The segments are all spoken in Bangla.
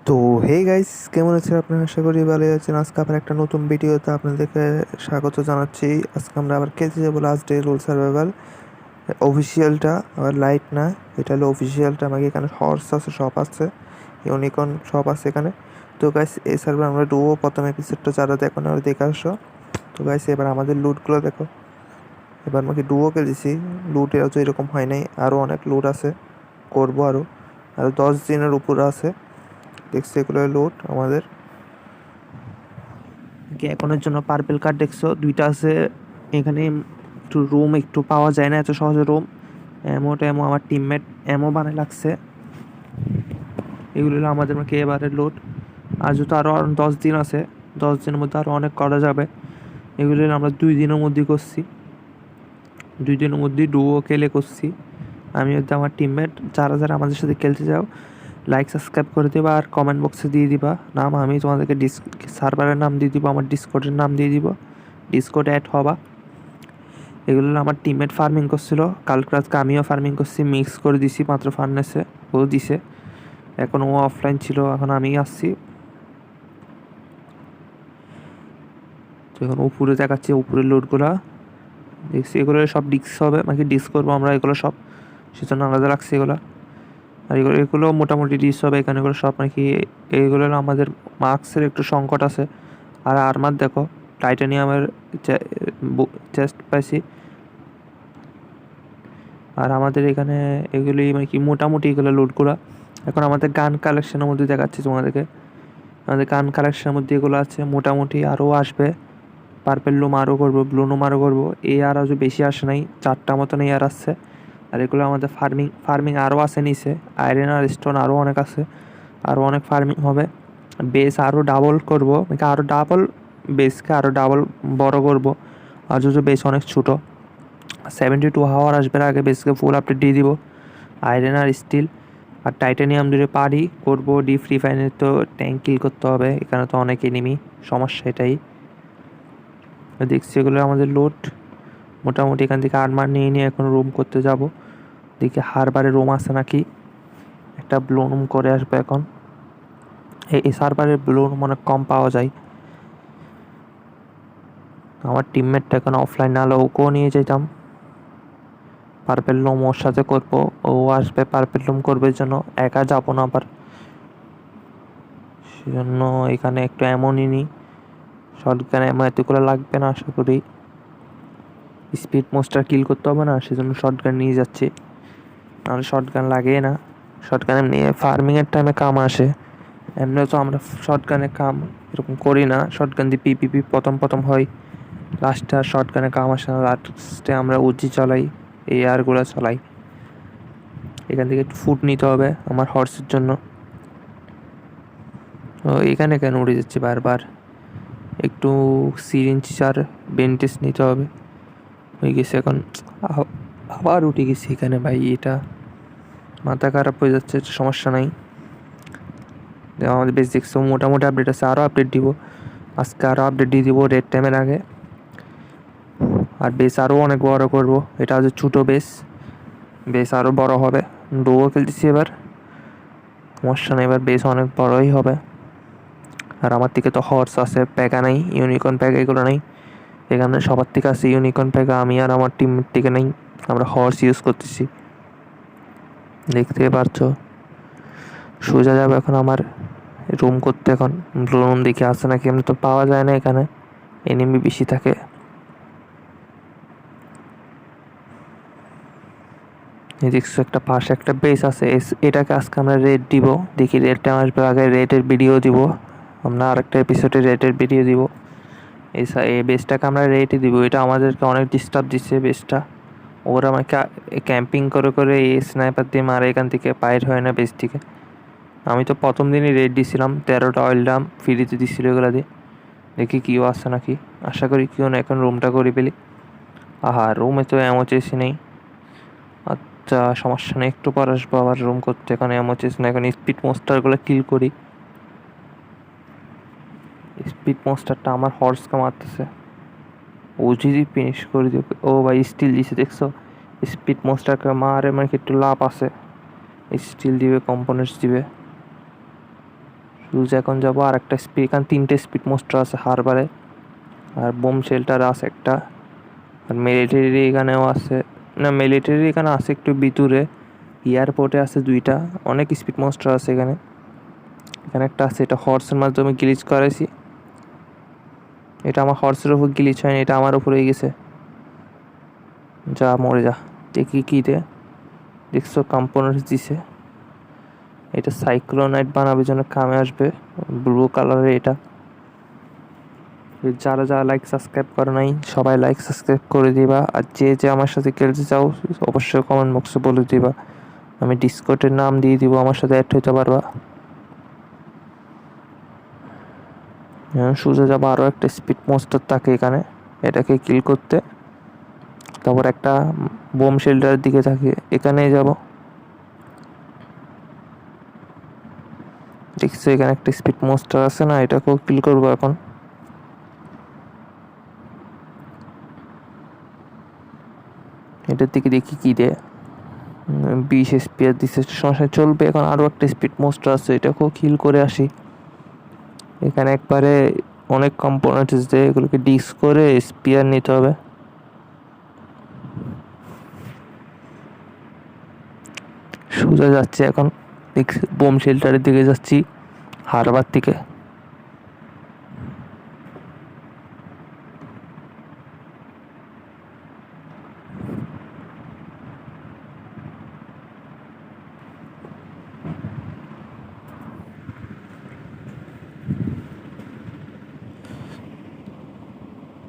তো হে গাইস, কেমন আছেন আপনারা? আশা করি ভালো আছেন। আজকে আবার একটা নতুন ভিডিওতে আপনাদেরকে স্বাগত জানাচ্ছি। আজকে আমরা আবার খেলতে যাবো লাস্ট ডে রুল সার্ভাইভাল অফিসিয়ালটা, আবার লাইট না, এটা হলো অফিসিয়ালটা। আমাকে এখানে হর্স আছে, সব আছে, ইউনিকর্ন সব আছে এখানে। তো গাইস, এই সার্ভার আমরা ডুও প্রথম এপিসোডটা যারা দেখো না দেখে আসো। তো গাইস, এবার আমাদের লুটগুলো দেখো। এবার আমাকে ডুও খেলেছি, লুটের তো এরকম হয় নাই, আরও অনেক লুট আছে, করবো আরও। আরও 10 দিনের উপর আছে, দেখছি এগুলো লুট আমাদের। এখনের জন্য পার্পেল কার্ড দেখছো, দুইটা আছে এখানে। একটু রুম একটু পাওয়া যায় না এত সহজে রুম। এমো আমার টিমমেট এমো বানায় লাগছে। এগুলো হলো আমাদের এবারে লোড। আর যেহেতু আরও 10 দিন আছে, 10 দিনের মধ্যে আরও অনেক করা যাবে। এগুলো আমরা 2 দিনের মধ্যে করছি, 2 দিনের মধ্যে ডুও খেলে করছি। আমি হচ্ছে আমার টিমমেট, যারা যারা আমাদের সাথে খেলতে যাও লাইক সাবস্ক্রাইব করে দিবা আর কমেন্ট বক্সে দিয়ে দিবা নাম। আমি তোমাদেরকে সার্ভারের নাম দিয়ে দিব, আমার ডিসকর্ডের নাম দিয়ে দিব, ডিসকর্ডে অ্যাড হবা। এগুলো আমার টিমমেট ফার্মিং করছিল, কালকে আজকে আমিও ফার্মিং করছি, মিক্স করে দিছি মাত্র ফার্নেসে, ও দিছে। এখন ও অফলাইন ছিল, এখন আমি আসছি। তো এখন উপরে দেখাচ্ছি, উপরের লোডগুলো দেখছি। এগুলো সব ডিস্ক হবে, ডিস্ক করবো আমরা এগুলো সব, সেজন্য আলাদা রাখছি এগুলো। আর এগুলো এগুলো মোটামুটি ডিস হবে এখানে, এগুলো সব এইগুলো আমাদের মার্কসের একটু সংকট আছে। আর আর্মার দেখো, টাইটানিয়ামের চেস্ট পাইছি। আর আমাদের এখানে এগুলি মোটামুটি এগুলো লোডগুলো। এখন আমাদের গান কালেকশনের মধ্যে দেখাচ্ছি তোমাদেরকে। আমাদের গান কালেকশনের মধ্যে এগুলো আছে, মোটামুটি আরও আসবে। পার্পেল লুম আরও করবো, ব্লু লুম আরও করবো। এই আর আজও বেশি আসে নাই, 4টা মতন এই আর আসছে। আর এগুলো আমাদের ফার্মিং আরও আছে নিচে, আয়রন আর স্টোন আরও অনেক আছে, আরও অনেক ফার্মিং হবে। বেস আরও ডাবল করবো, আরও ডাবল, বেসকে আরও ডাবল বড় করবো। আর যদি বেস অনেক ছোটো, 72 আওয়ার আসবে আগে বেসকে ফুল আপডেট দিয়ে দিব। আয়রন আর স্টিল আর টাইটানিয়াম যদি পারি করবো। ডিপ রিফাইনের তো ট্যাঙ্ক কিল করতে হবে, এখানে তো অনেক এনিমি, সমস্যা এটাই। দেখছি এগুলো আমাদের লোড। মোটামুটি এখান থেকে আর্মার নিয়ে এখন রুম করতে যাব। দেখি হারবারে রুম আছে নাকি, একটা ব্লু রুম করে আসবো এখন। এই সার্ভারের ব্লু রুম অনেক কম পাওয়া যায়। আমার টিমমেটটা এখন অফলাইন, নাহলে ওকেও নিয়ে যেতাম। পার্পেল লুম ওর সাথে করবো, ও আসবে পার্পেল লুম করবে জন্য, একা যাবো না আবার। সেজন্য এখানে একটু এমনই নিই, শর্টগান এমন এতগুলো লাগবে না আশা করি। স্পিড মোস্টার কিল করতে হবে না, সেজন্য শর্টগান নিয়ে যাচ্ছি, নাহলে শর্টগান লাগে না। শর্টগান এমনি ফার্মিংয়ের টাইমে কাম আসে, এমনিও তো আমরা শর্টগানে কাম এরকম করি না। শর্টগান দিয়ে পিপিপি প্রথম প্রথম হয়, লাস্টে আর শর্টগানে কাম আসে না। লাস্টে আমরা উজি চালাই, এই আরগুলো চালাই। এখান থেকে একটু ফুড নিতে হবে আমার হর্সের জন্য। ও এখানে কেন উড়ে যাচ্ছে বারবার? একটু সিরিঞ্জ আর বেন্টেজ নিতে হবে। হয়ে গেছে এখন, আবার উঠে গেছি এখানে ভাই, এটা মাথা খারাপ হয়ে যাচ্ছে। সমস্যা নাই, আমাদের বেশ দেখছো মোটামুটি আপডেট আছে, আরও আপডেট দিব আজকে, আরও আপডেট দিয়ে দিব রেড টাইমের আগে। আর বেস আরও অনেক বড় করব, এটা হচ্ছে ছোটো বেস, বেস আরও বড় হবে। ডুও খেলতেছি এবার, সমস্যা নেই, এবার বেস অনেক বড়ই হবে। আর আমার থেকে তো হর্স আছে, প্যাকা নেই, ইউনিকর্ন প্যাকা এগুলো নেই। এখানে সবার থেকে আছে ইউনিকর্ন প্যাকা, আমি আর আমার টিমের থেকে নেই, আমরা হর্স ইউজ করতেছি, দেখতে পারছো। সোজা যাবে এখন আমার রুম করতে। এখন রুম দেখে আসে নাকি, এমনি তো পাওয়া যায় না এখানে, এনিমি বেশি থাকে। দেখছো একটা পাশে একটা বেস আছে, এটাকে আজকে আমরা রেড দিব। দেখি রেডটা আসবে আগে, রেটের ভিডিও দিব আমরা, আরেকটা এপিসোডে রেটের ভিডিও দিব। এই বেসটাকে আমরা রেটে দিব, এটা আমাদেরকে অনেক ডিস্টার্ব দিচ্ছে বেসটা। ওরা আমাকে ক্যাম্পিং করে করে এই স্নাইপার দিয়ে মারে, এখান থেকে বাইর হয় না বেস থেকে। আমি তো প্রথম দিনই রেড দিছিলাম, 13টা অয়েল ডাম ফ্রিতে দিচ্ছিল এগুলো দিয়ে। দেখি কেউ আসছে নাকি, আশা করি কেউ না। এখন রুমটা করে ফেলি। আহা, রুমে তো এমন চেয়েছি নেই। আচ্ছা, সমস্যা নেই, একটু পর আসবো আবার রুম করতে। এখন এমন চেয়েছি না, এখন স্পিড মোস্টারগুলো কিল করি। স্পিড মোস্টারটা আমার হর্সকে মারতেছে, ও যদি ফিনিশ করে দিও। ও ভাই স্টিল দিছে দেখছো, স্পিড মোস্টারকে মারে একটু লাভ আছে, স্টিল দিবে, কম্পোনেন্টস দিবে, সোজা এখন যাবো আর একটা স্পিড, এখানে 3টে স্পিড মোস্টার আছে হারবারে, আর বোম শেল্টার আছে একটা, আর মিলিটারি এখানেও আছে, না মিলিটারি এখানে আছে একটু ভিতরে, এয়ারপোর্টে আছে 2টা, অনেক স্পিড মোস্টার আছে এখানে। এখানে একটা আছে, এটা হর্সের মাধ্যমে গ্লিচ করাইছি, এটা আমার হর্সের উপর গ্লিচ হয়নি, এটা আমার উপর হয়ে গেছে। যা মরে যা। দেখি কী দে, দেখছো কম্পোনেন্টস দিছে, এটা সাইক্লোনাইট বানানোর জন্য কামে আসবে, ব্লু কালারের এটা। যারা যারা লাইক সাবস্ক্রাইব করে নাই সবাই লাইক সাবস্ক্রাইব করে দিবা, আর যে যে আমার সাথে খেলতে চাও অবশ্যই কমেন্ট বক্সে বলে দিবা, আমি ডিসকর্ডের নাম দিয়ে দিব, আমার সাথে অ্যাড হইতে পারবা। সোজা যাবো, আরও একটা স্পিড মোস্টার থাকে এখানে, এটাকে কিল করতে। তারপর একটা বোম শেল্টারের দিকে থাকে, এখানে যাব। দেখছো এখানে একটা স্পিড মোস্টার আছে না, এটাকেও কিল করবো এখন। এটার দিকে দেখি কি দেয়, 20 স্পিয়ার দিচ্ছে, সমস্যা চলবে। এখন আরও একটা স্পিড মোস্টার আছে, এটাকেও কিল করে আসি। এখানে একবারে অনেক কম্পোনেন্টস দেয়, এগুলোকে ডিস করে স্পিয়ার নিতে হবে। সোজা যাচ্ছে এখন, বোম শেল্টারের দিকে যাচ্ছি হারবার থেকে।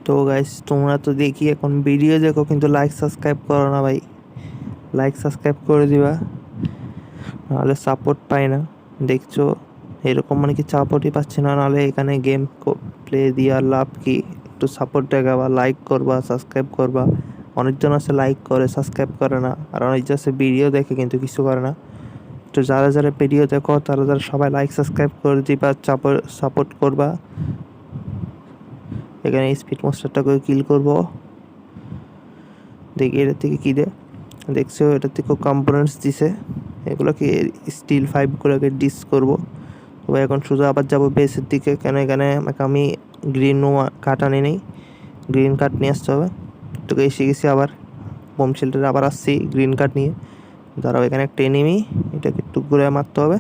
তো গাইস তোমরা তো দেখি এখন ভিডিও দেখো, কিন্তু লাইক সাবস্ক্রাইব করো না ভাই, লাইক সাবস্ক্রাইব করে দিবা, নাহলে সাপোর্ট পাই না। দেখছো এরকম মানে কি সাপোর্টই পাচ্ছি না, নাহলে এখানে গেম প্লে দেওয়ার লাভ কি? একটু সাপোর্ট দেখাবা, লাইক করবা, সাবস্ক্রাইব করবা। অনেকজন আছে লাইক করে সাবস্ক্রাইব করে না, আর অনেকজন আছে ভিডিও দেখে কিন্তু কিছু করে না। তো যারা যারা ভিডিও দেখো তারা যারা সবাই লাইক সাবস্ক্রাইব করে দিবা, সাপোর্ট করবা। এখানে স্পিড মোস্টারটাকে কিল করব, দেখি এটার থেকে কী দেয়। দেখছো এটার থেকেও কম্পোনেন্টস দিছে, এগুলোকে স্টিল 5গুলোকে ডিস করব। তবে এখন সোজা আবার যাবো বেসের দিকে, কেন এখানে আমি গ্রিন কাঠ আনি নেই, গ্রিন কাঠ নিয়ে আসতে হবে। তোকে এসে গেছি আবার বোম শেল্টারে, আবার আসছি গ্রিন কাঠ নিয়ে। দাঁড়াও, এখানে একটা এনিমি, এটাকে টুক করে মারতে হবে।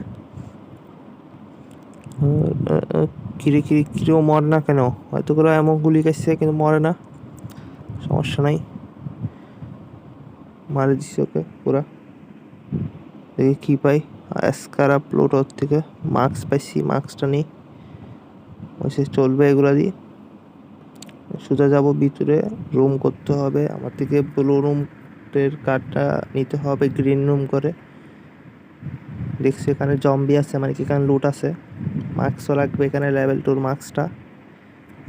কিরে কিরে কিরেও মর না কেন? হয়তো করে এমন গুলি কাটছে কিন্তু মরে না, সমস্যা নাই, মারে দিছি ওকে পুরা। দেখি কী পাই, স্কারা প্লোটোর থেকে মাস্ক পাইছি, মাস্কটা নিই, ওইসে চলবে এগুলা দিয়ে। সোজা যাব ভিতরে, রুম করতে হবে আমার থেকে, ব্লু রুমের কার্ডটা নিতে হবে গ্রিন রুম করে। দেখছি এখানে জম্বি আছে, মানে কি এখানে লুট আছে। মাস্কও লাগবে এখানে, লেভেল 2 মাস্কটা,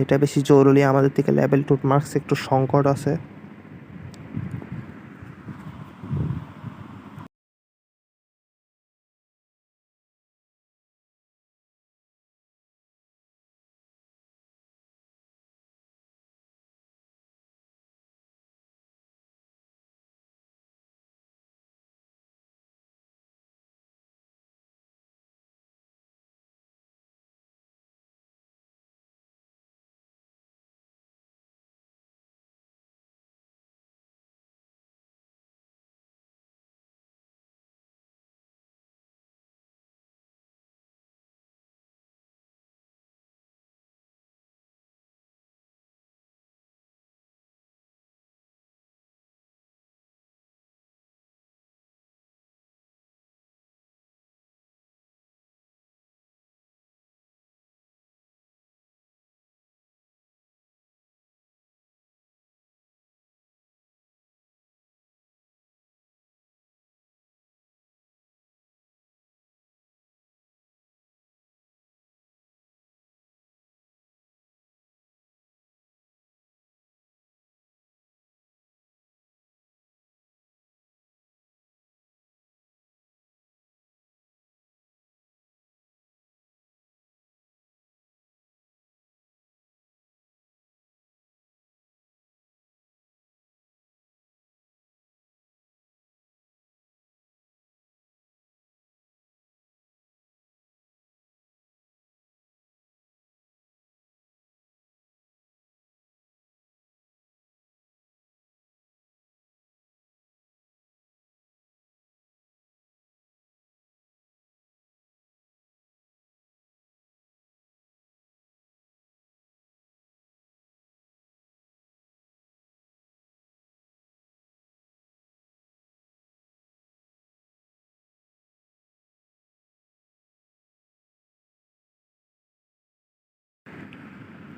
এটা বেশি জরুরি আমাদের থেকে, লেভেল 2 মাস্ক একটু সংকট আছে।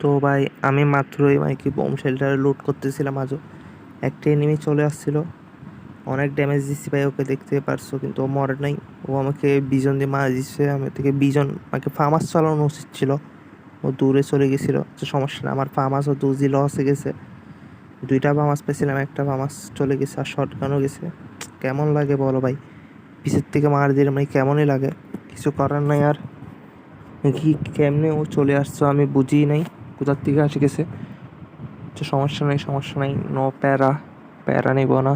তো ভাই আমি মাত্রই কি বোম শেল্টারে লুট করতেছিলাম, আজও একটা এনিমি চলে আসছিল। অনেক ড্যামেজ দিচ্ছি ভাই, ওকে দেখতে পারছো, কিন্তু ও মরে নাই। ও আমাকে বিজন দিয়ে মারা দিচ্ছে। আমি থেকে বিজন আমাকে ফার্মাস চালানো উচিত ছিল, ও দূরে চলে গেছিল। তো সমস্যা না, আমার ফার্মাসও 2G লস হয়ে গেছে। 2টা ফার্মাস পেয়েছিলাম, একটা ফার্মাস চলে গেছে আর শর্টগানও গেছে। কেমন লাগে বলো ভাই, পিছের থেকে মার দিলে মানে কেমনই লাগে। কিছু করার নাই আর। কি কেমনে ও চলে আসছো আমি বুঝিই নাই, কোথার থেকে আসে গেছে। তো সমস্যা নেই, সমস্যা নেই, নো প্যারা, প্যারা নিব না।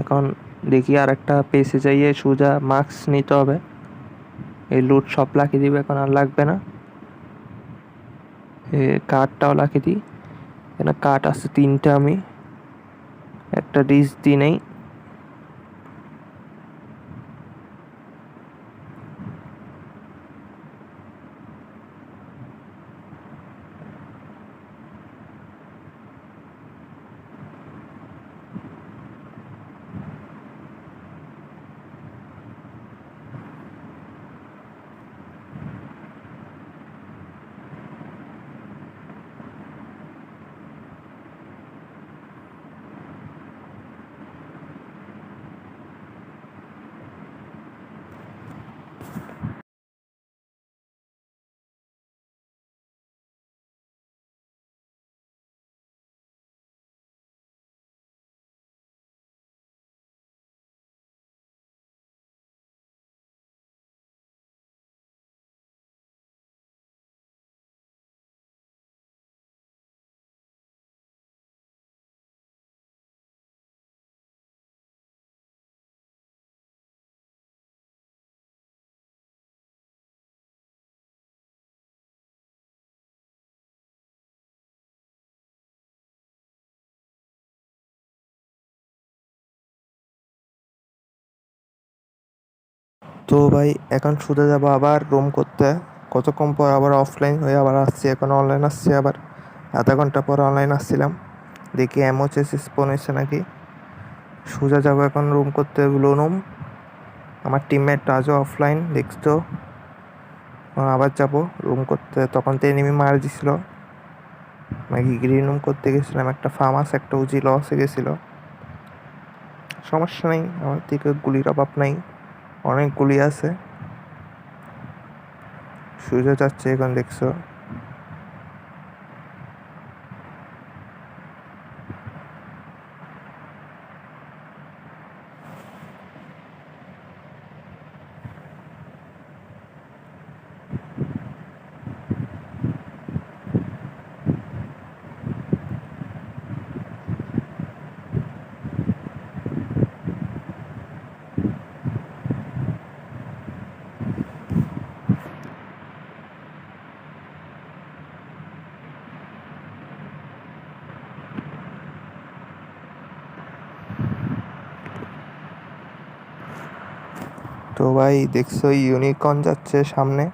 এখন দেখি আর একটা পেসে যাইয়ে সোজা মাস্ক নিতে হবে। এই লুট সব লাখি দিবে, এখন আর লাগবে না। কার্ডটাও লাখি দিই, এখানে কার্ড আছে 3টা, আমি একটা ডিস দিই নেই। তো ভাই এখন শুতে যাবো আবার রুম করতে। কতক্ষণ পর আবার অফলাইন হয়ে আবার আসছি, এখন অনলাইন আসছি আবার। আধা ঘন্টা পর অনলাইন আসছিলাম, দেখি এমওচেস স্পন হয়েছে নাকি। সোজা যাবো এখন রুম করতে, ব্লু রুম। আমার টিমমেট আজও অফলাইন দেখছো। আবার যাবো রুম করতে, তখন তো এনিমি মারা দিছিল। নাকি গ্রিন রুম করতে গেছিলাম, একটা ফার্মাস একটা উজি লস হয়ে গেছিলো। সমস্যা নেই, আমার দিকে গুলির অভাব নাই, অনেক গুলি আছে। সোজা যাচ্ছে এখন দেখছো। তো ভাই দেখছো ইউনিকর্ন যাচ্ছে সামনে,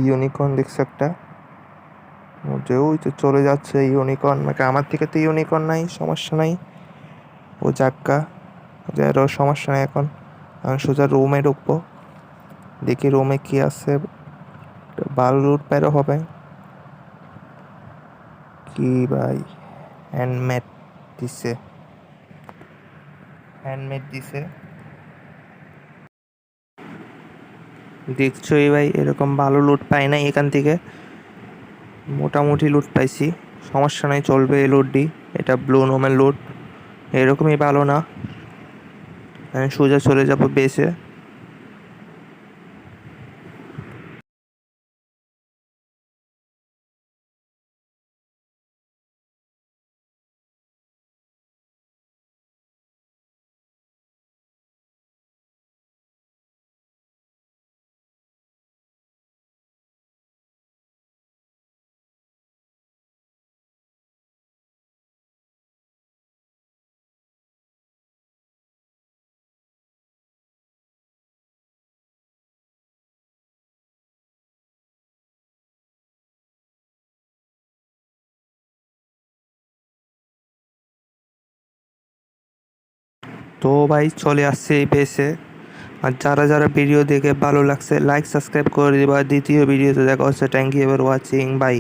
ইউনিকর্ন দেখছো একটা, যে ওই তো চলে যাচ্ছে ইউনিকর্ন। মানে আমার থেকে তো ইউনিকর্ন নাই, সমস্যা নাই, ও যাক্কা, যার সমস্যা নাই। এখন আমি সোজা রুমে ঢুকবো, দেখি রুমে কি আছে। ভালো লুট পেরো হবে কি ভাই। হ্যান্ডমেড দিছে, হ্যান্ডমেড দিছে। দেখছোই ভাই, এরকম ভালো লুট পাই নাই এখান থেকে, মোটামুটি লুট পাইছি। সমস্যা নাই, চলবে এই লুট দি। এটা ব্লু নোমের লুট, এরকমই ভালো না। আমি সোজা চলে যাব বেসে। তো ভাই চলে আসছে এই বেসে, আর যারা যারা ভিডিও দেখে ভালো লাগছে লাইক সাবস্ক্রাইব করে দিবা। দ্বিতীয় ভিডিওতে দেখা হচ্ছে। Thank you for watching, by.